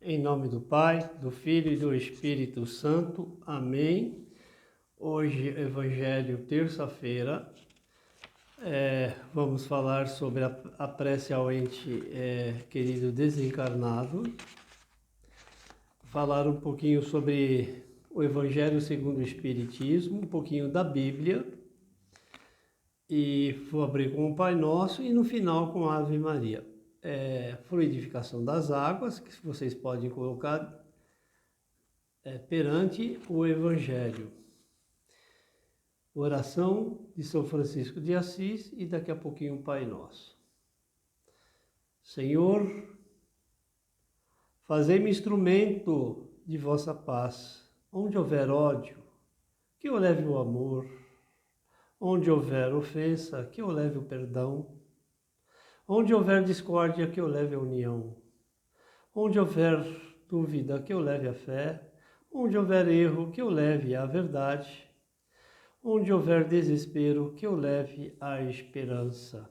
Em nome do Pai, do Filho e do Espírito Santo. Amém. Hoje, Evangelho, terça-feira, vamos falar sobre a prece ao ente querido desencarnado. Falar um pouquinho sobre o Evangelho segundo o Espiritismo, um pouquinho da Bíblia. E vou abrir com o Pai Nosso e no final com a Ave Maria. Fluidificação das águas, que vocês podem colocar perante o Evangelho. Oração de São Francisco de Assis e daqui a pouquinho o Pai Nosso. Senhor, fazei-me instrumento de vossa paz. Onde houver ódio, que eu leve o amor. Onde houver ofensa, que eu leve o perdão. Onde houver discórdia, que eu leve a união. Onde houver dúvida, que eu leve a fé. Onde houver erro, que eu leve a verdade. Onde houver desespero, que eu leve a esperança.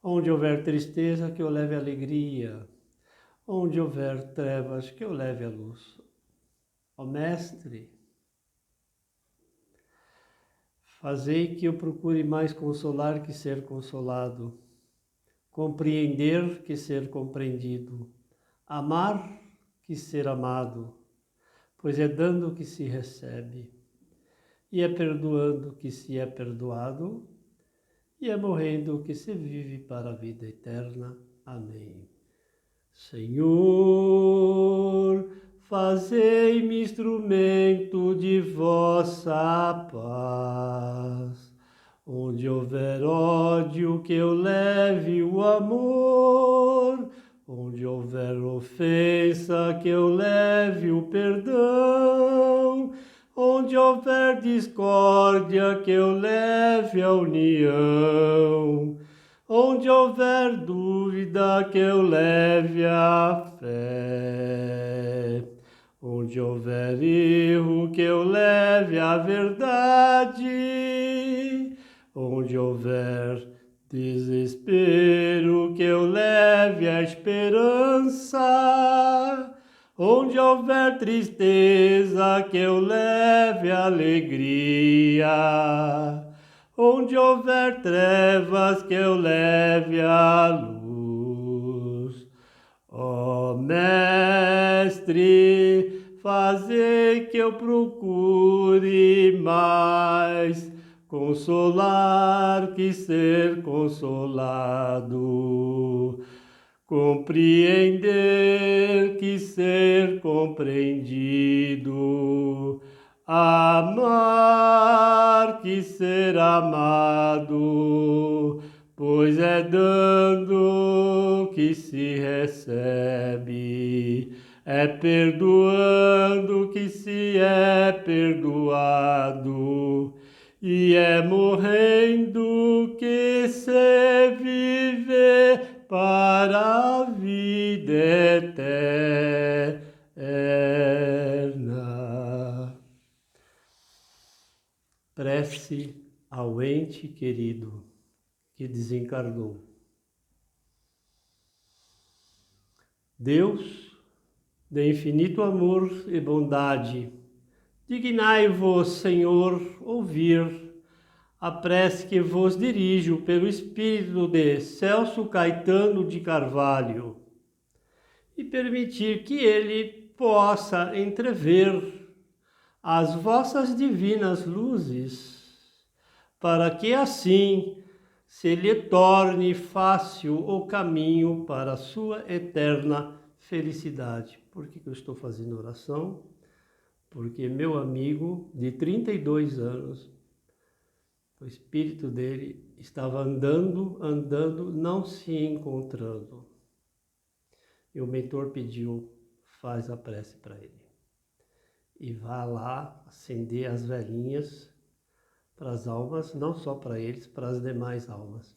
Onde houver tristeza, que eu leve a alegria. Onde houver trevas, que eu leve a luz. Ó Mestre, fazei que eu procure mais consolar que ser consolado, compreender que ser compreendido, amar que ser amado, pois é dando que se recebe, e é perdoando que se é perdoado, e é morrendo que se vive para a vida eterna. Amém. Senhor, fazei-me instrumento de vossa paz. Onde houver ódio, que eu leve o amor. Onde houver ofensa, que eu leve o perdão. Onde houver discórdia, que eu leve a união. Onde houver dúvida, que eu leve a fé. Onde houver erro, que eu leve a verdade. Onde houver desespero, que eu leve a esperança. Onde houver tristeza, que eu leve a alegria. Onde houver trevas, que eu leve a luz. Ó Mestre, fazei que eu procure mais consolar que ser consolado, compreender que ser compreendido, amar que ser amado, pois é dando que se recebe, é perdoando que se é perdoado, e é morrendo que se vive para a vida eterna. Prece ao ente querido que desencarnou. Deus, de infinito amor e bondade, dignai-vos, Senhor, ouvir a prece que vos dirijo pelo Espírito de Celso Caetano de Carvalho e permitir que ele possa entrever as vossas divinas luzes, para que assim se lhe torne fácil o caminho para a sua eterna felicidade. Por que eu estou fazendo oração? Porque meu amigo de 32 anos, o espírito dele estava andando, não se encontrando. E o mentor pediu, faz a prece para ele. E vá lá acender as velinhas para as almas, não só para eles, para as demais almas.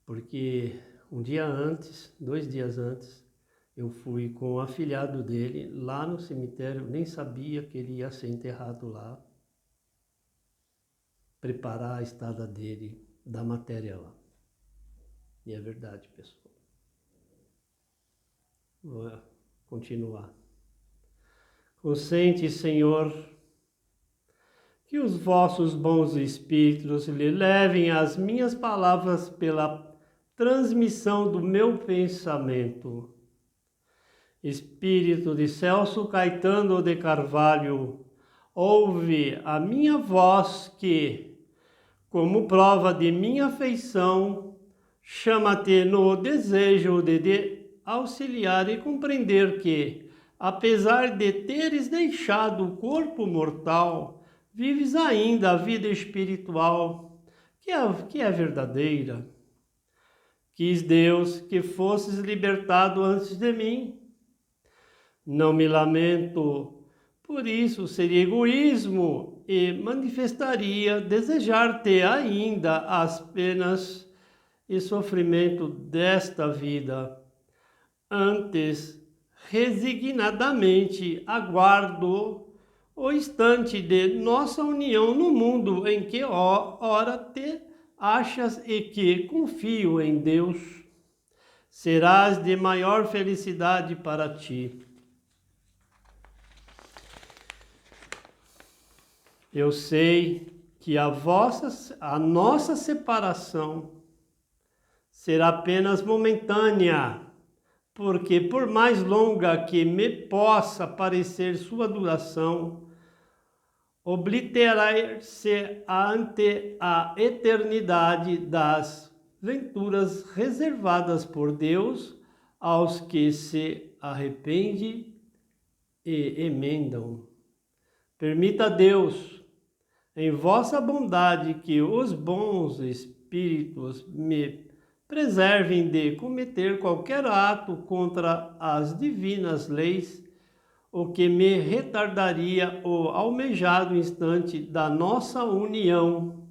Porque um dia antes, 2 dias antes, eu fui com o afilhado dele lá no cemitério, nem sabia que ele ia ser enterrado lá, preparar a estada dele, da matéria lá. E é verdade, pessoal. continuar. Consente, Senhor, que os vossos bons espíritos lhe levem as minhas palavras pela transmissão do meu pensamento. Espírito de Celso Caetano de Carvalho, ouve a minha voz que, como prova de minha afeição, chama-te no desejo de auxiliar e compreender que, apesar de teres deixado o corpo mortal, vives ainda a vida espiritual, que é verdadeira. Quis Deus que fosses libertado antes de mim. Não me lamento, por isso seria egoísmo e manifestaria desejar-te ainda as penas e sofrimento desta vida. Antes, resignadamente aguardo o instante de nossa união no mundo em que ora te achas e que confio em Deus. Serás de maior felicidade para ti. Eu sei que a nossa separação será apenas momentânea, porque por mais longa que me possa parecer sua duração, obliterar-se ante a eternidade das venturas reservadas por Deus aos que se arrependem e emendam. Permita a Deus, em vossa bondade, que os bons espíritos me preservem de cometer qualquer ato contra as divinas leis, o que me retardaria o almejado instante da nossa união,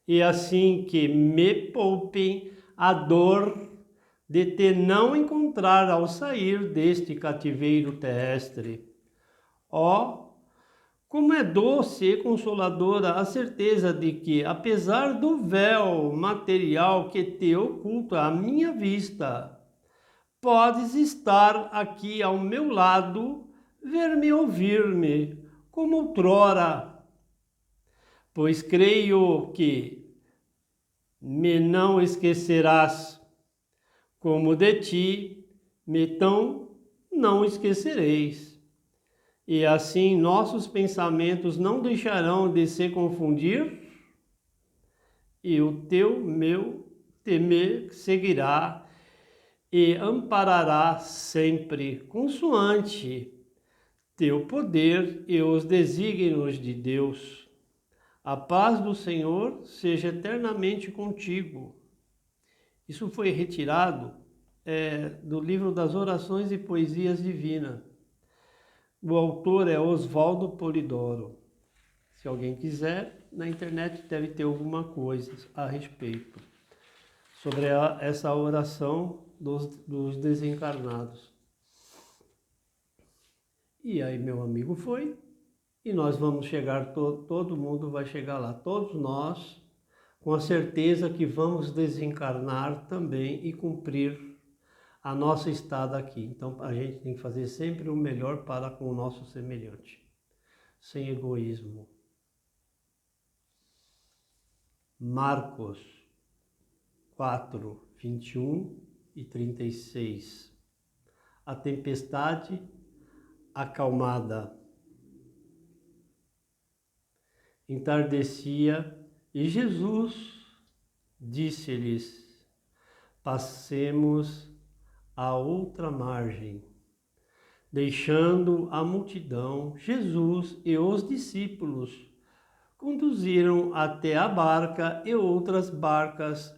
e assim que me poupem a dor de te não encontrar ao sair deste cativeiro terrestre. Ó, como é doce e consoladora a certeza de que, apesar do véu material que te oculta à minha vista, podes estar aqui ao meu lado, ver-me, ouvir-me, como outrora, pois creio que me não esquecerás, como de ti me tão não esquecereis. E assim nossos pensamentos não deixarão de se confundir, e o meu temer seguirá e amparará sempre, consoante teu poder e os desígnios de Deus. A paz do Senhor seja eternamente contigo. Isso foi retirado do livro das Orações e Poesias Divinas. O autor é Oswaldo Polidoro. Se alguém quiser, na internet deve ter alguma coisa a respeito sobre essa oração dos desencarnados. E aí meu amigo foi, e nós vamos chegar, todo mundo vai chegar lá, todos nós, com a certeza que vamos desencarnar também e cumprir a nossa estada aqui. Então a gente tem que fazer sempre o melhor para com o nosso semelhante, sem egoísmo. Marcos 4, 21 e 36. A tempestade acalmada. Entardecia e Jesus disse-lhes: passemos à outra margem. Deixando a multidão, Jesus e os discípulos conduziram até a barca e outras barcas.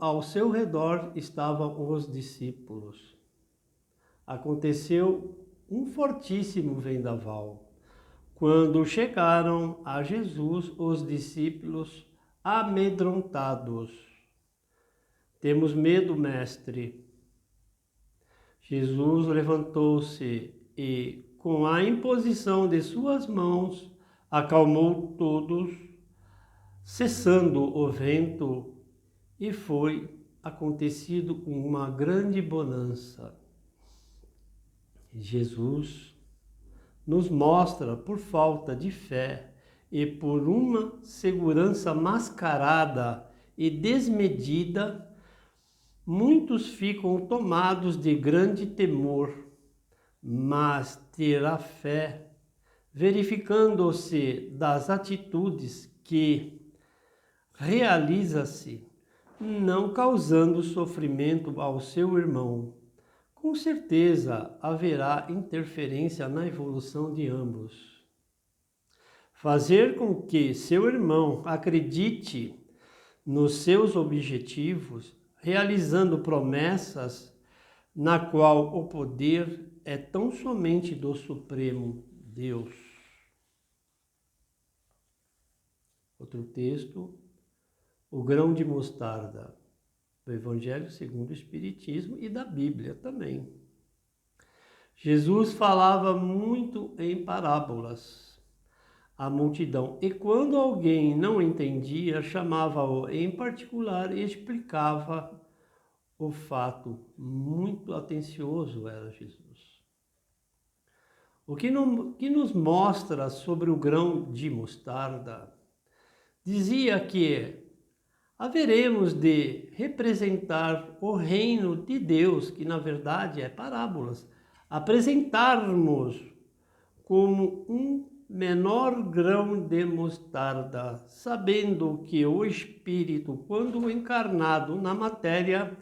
Ao seu redor estavam os discípulos. Aconteceu um fortíssimo vendaval. Quando chegaram a Jesus, os discípulos amedrontados: temos medo, mestre. Jesus levantou-se e, com a imposição de suas mãos, acalmou todos, cessando o vento, e foi acontecido uma grande bonança. Jesus nos mostra, por falta de fé e por uma segurança mascarada e desmedida, muitos ficam tomados de grande temor, mas ter a fé, verificando-se das atitudes que realiza-se, não causando sofrimento ao seu irmão, com certeza haverá interferência na evolução de ambos. Fazer com que seu irmão acredite nos seus objetivos, realizando promessas na qual o poder é tão somente do Supremo Deus. Outro texto, o grão de mostarda, do Evangelho segundo o Espiritismo e da Bíblia também. Jesus falava muito em parábolas à multidão, e quando alguém não entendia, chamava-o em particular e explicava o fato. Muito atencioso era Jesus. O que nos mostra sobre o grão de mostarda, dizia que haveremos de representar o reino de Deus, que na verdade é parábolas, apresentarmos como um menor grão de mostarda, sabendo que o espírito, quando encarnado na matéria,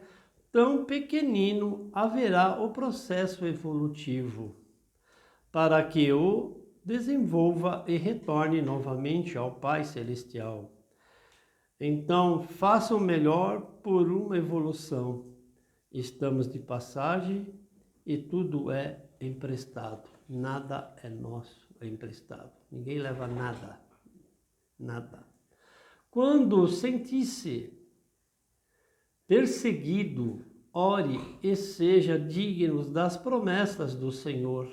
tão pequenino, haverá o processo evolutivo, para que o desenvolva e retorne novamente ao Pai Celestial. Então, façam melhor por uma evolução. Estamos de passagem e tudo é emprestado. Nada é nosso, é emprestado. Ninguém leva nada. Nada. Quando sentir-se perseguido, ore e seja digno das promessas do Senhor,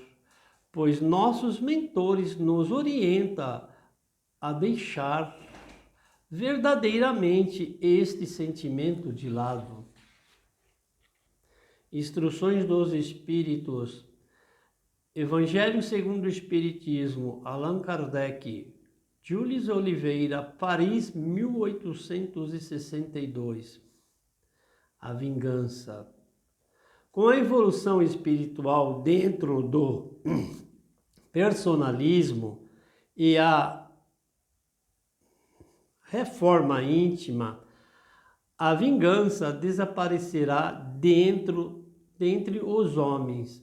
pois nossos mentores nos orientam a deixar verdadeiramente este sentimento de lado. Instruções dos Espíritos, Evangelho segundo o Espiritismo, Allan Kardec, Jules Oliveira, Paris, 1862. A vingança. Com a evolução espiritual dentro do personalismo e a reforma íntima, a vingança desaparecerá dentre os homens.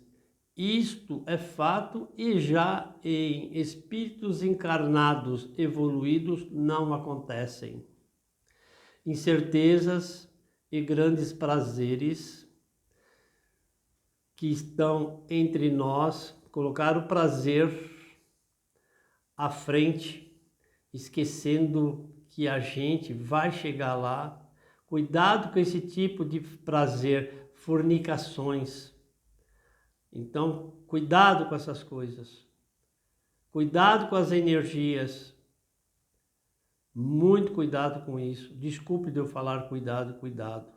Isto é fato e já em espíritos encarnados evoluídos não acontecem. Incertezas e grandes prazeres que estão entre nós, colocar o prazer à frente, esquecendo que a gente vai chegar lá. Cuidado com esse tipo de prazer, fornicações. Então, cuidado com essas coisas. Cuidado com as energias. Muito cuidado com isso. Desculpe de eu falar cuidado, cuidado.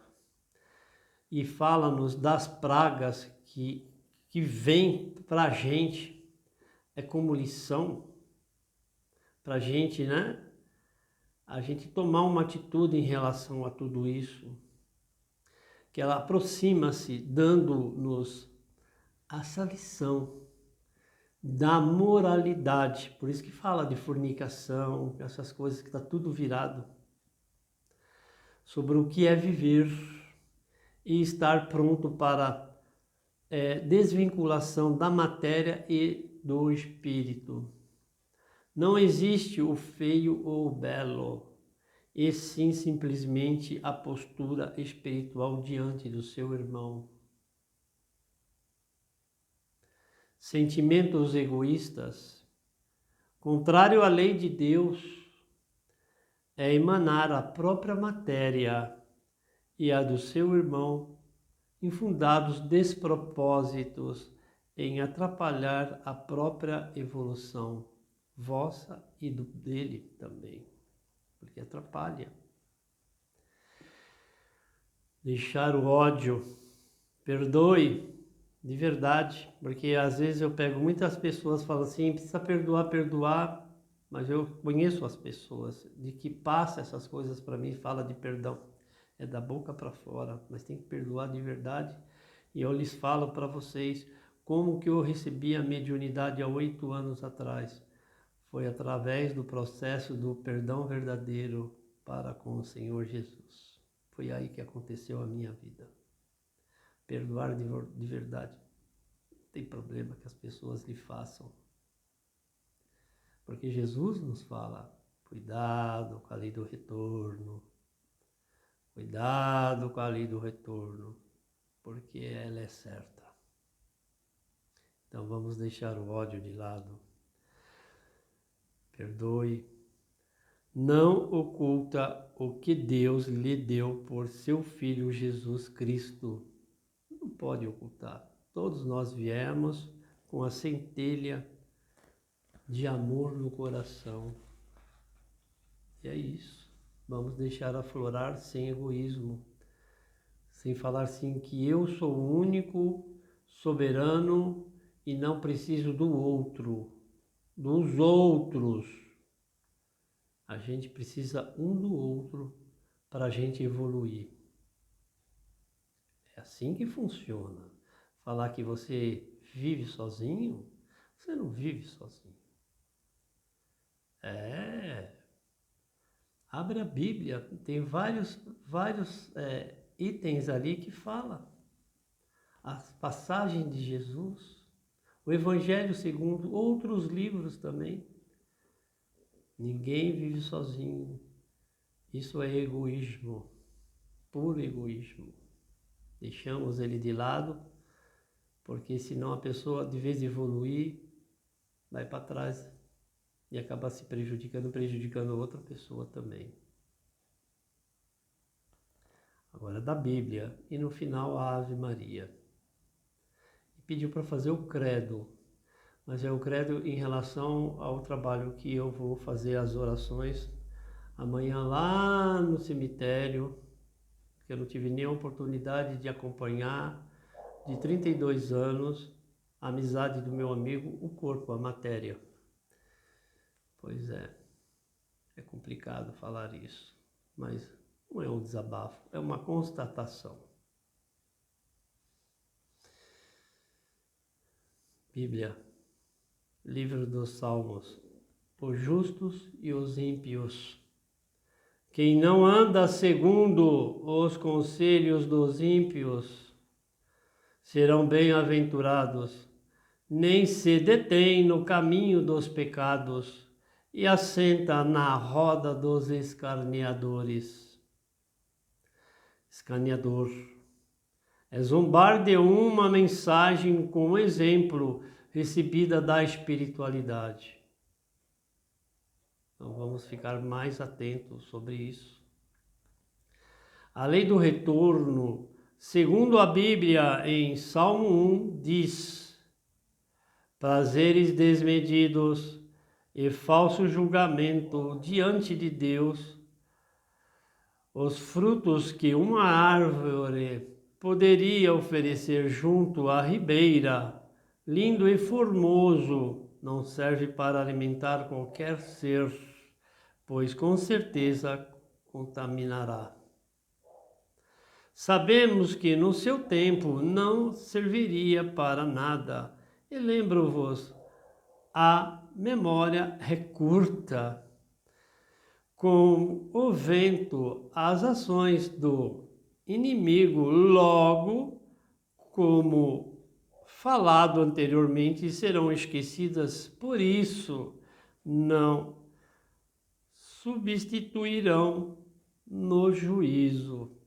E fala-nos das pragas que vêm para a gente. É como lição para a gente, né? A gente tomar uma atitude em relação a tudo isso, que ela aproxima-se, dando-nos essa lição da moralidade. Por isso que fala de fornicação, essas coisas que está tudo virado, sobre o que é viver e estar pronto para desvinculação da matéria e do espírito. Não existe o feio ou o belo, e sim simplesmente a postura espiritual diante do seu irmão. Sentimentos egoístas, contrário à lei de Deus, é emanar a própria matéria e a do seu irmão, infundados despropósitos em atrapalhar a própria evolução, vossa e dele também, porque atrapalha. Deixar o ódio, perdoe, de verdade, porque às vezes eu pego muitas pessoas falando assim, precisa perdoar, mas eu conheço as pessoas de que passa essas coisas para mim e fala de perdão. É da boca para fora, mas tem que perdoar de verdade. E eu lhes falo para vocês como que eu recebi a mediunidade há 8 anos atrás. Foi através do processo do perdão verdadeiro para com o Senhor Jesus. Foi aí que aconteceu a minha vida. Perdoar de verdade. Não tem problema que as pessoas lhe façam. Porque Jesus nos fala, cuidado com a lei do retorno. Cuidado com a lei do retorno, porque ela é certa. Então vamos deixar o ódio de lado. Perdoe. Não oculta o que Deus lhe deu por seu Filho Jesus Cristo. Não pode ocultar. Todos nós viemos com a centelha de amor no coração. E é isso. Vamos deixar aflorar sem egoísmo. Sem falar assim que eu sou o único, soberano e não preciso do outro, dos outros. A gente precisa um do outro para a gente evoluir. É assim que funciona. Falar que você vive sozinho, você não vive sozinho. Abre a Bíblia, tem vários itens ali que fala. As passagens de Jesus, o Evangelho segundo outros livros também. Ninguém vive sozinho. Isso é egoísmo, puro egoísmo. Deixamos ele de lado, porque senão a pessoa, de vez de evoluir, vai para trás e acaba se prejudicando outra pessoa também. Agora da Bíblia, e no final a Ave Maria. E pediu para fazer o credo, mas é o credo em relação ao trabalho que eu vou fazer as orações amanhã lá no cemitério, que eu não tive nem a oportunidade de acompanhar, de 32 anos, a amizade do meu amigo, o corpo, a matéria. Pois é complicado falar isso, mas não é um desabafo, é uma constatação. Bíblia, livro dos Salmos, os justos e os ímpios. Quem não anda segundo os conselhos dos ímpios serão bem-aventurados, nem se detém no caminho dos pecados e assenta na roda dos escarneadores. Escarneador é zombar de uma mensagem com exemplo recebida da espiritualidade. Então vamos ficar mais atentos sobre isso. A lei do retorno, segundo a Bíblia em Salmo 1, diz: prazeres desmedidos e falso julgamento diante de Deus, os frutos que uma árvore poderia oferecer junto à ribeira, lindo e formoso, não serve para alimentar qualquer ser, pois com certeza contaminará. Sabemos que no seu tempo não serviria para nada, e lembro-vos, a memória é curta. Com o vento, as ações do inimigo, logo, como falado anteriormente, serão esquecidas, por isso não substituirão no juízo,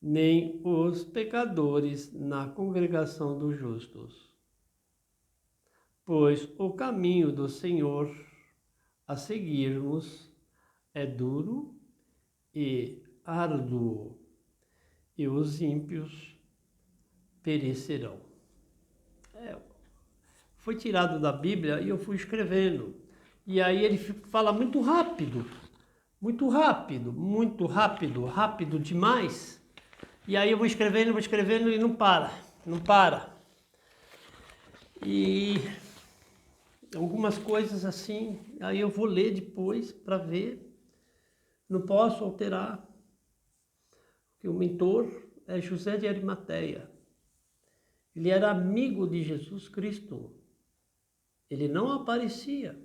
nem os pecadores na congregação dos justos. Pois o caminho do Senhor a seguirmos é duro e árduo, e os ímpios perecerão. Foi tirado da Bíblia e eu fui escrevendo. E aí ele fala muito rápido, rápido demais. E aí eu vou escrevendo e não para, não para. E algumas coisas assim, aí eu vou ler depois para ver. Não posso alterar, porque o mentor é José de Arimateia. Ele era amigo de Jesus Cristo. Ele não aparecia,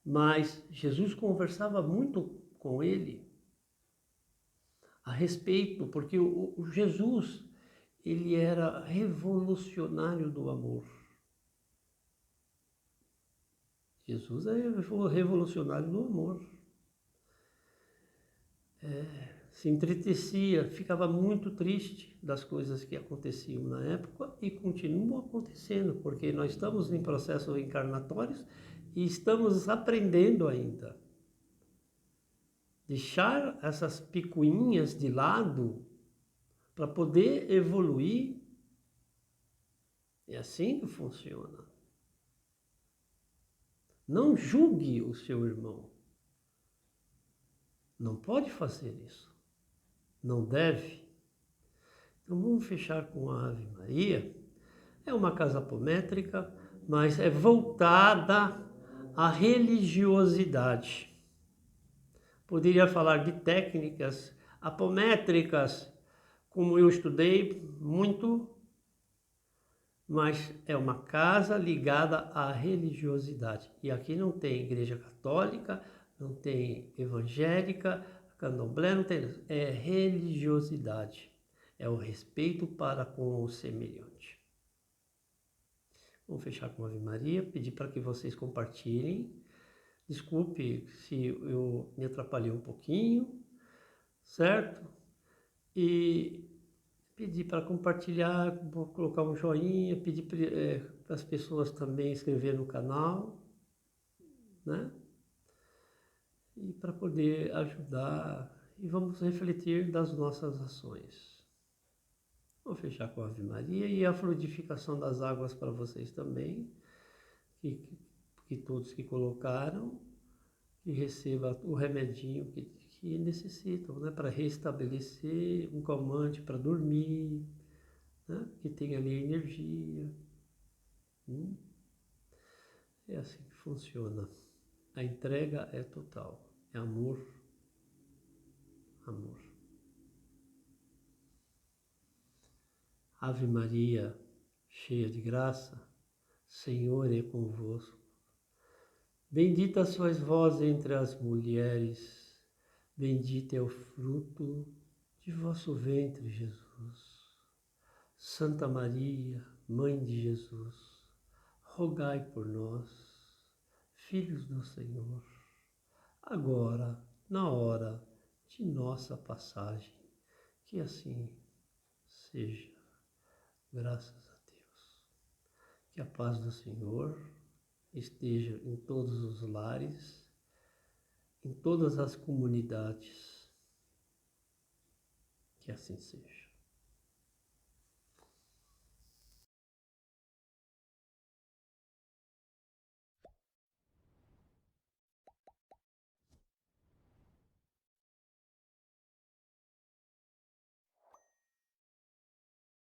mas Jesus conversava muito com ele a respeito, porque o Jesus, ele era revolucionário do amor. Jesus é revolucionário do amor. Se entristecia, ficava muito triste das coisas que aconteciam na época e continuam acontecendo, porque nós estamos em processos encarnatórios e estamos aprendendo ainda. Deixar essas picuinhas de lado para poder evoluir. É assim que funciona. Não julgue o seu irmão. Não pode fazer isso. Não deve. Então vamos fechar com a Ave Maria. É uma casa apométrica, mas é voltada à religiosidade. Poderia falar de técnicas apométricas, como eu estudei muito, mas é uma casa ligada à religiosidade. E aqui não tem igreja católica, não tem evangélica, candomblé, não tem. É religiosidade. É o respeito para com o semelhante. Vamos fechar com a Ave Maria, pedir para que vocês compartilhem. Desculpe se eu me atrapalhei um pouquinho, certo? E pedir para compartilhar, vou colocar um joinha, pedir para as pessoas também inscrever no canal, né? E para poder ajudar, e vamos refletir das nossas ações. Vou fechar com a Ave Maria e a fluidificação das águas para vocês também, que todos que colocaram, que receba o remedinho que necessitam, né? Para restabelecer, um calmante para dormir, né? Que tenha ali energia. É assim que funciona. A entrega é total. É amor. Amor. Ave Maria, cheia de graça, Senhor é convosco. Bendita sois vós entre as mulheres, bendito é o fruto de vosso ventre, Jesus. Santa Maria, Mãe de Jesus, rogai por nós, filhos do Senhor, agora, na hora de nossa passagem. Que assim seja, graças a Deus. Que a paz do Senhor esteja em todos os lares, em todas as comunidades. Que assim seja.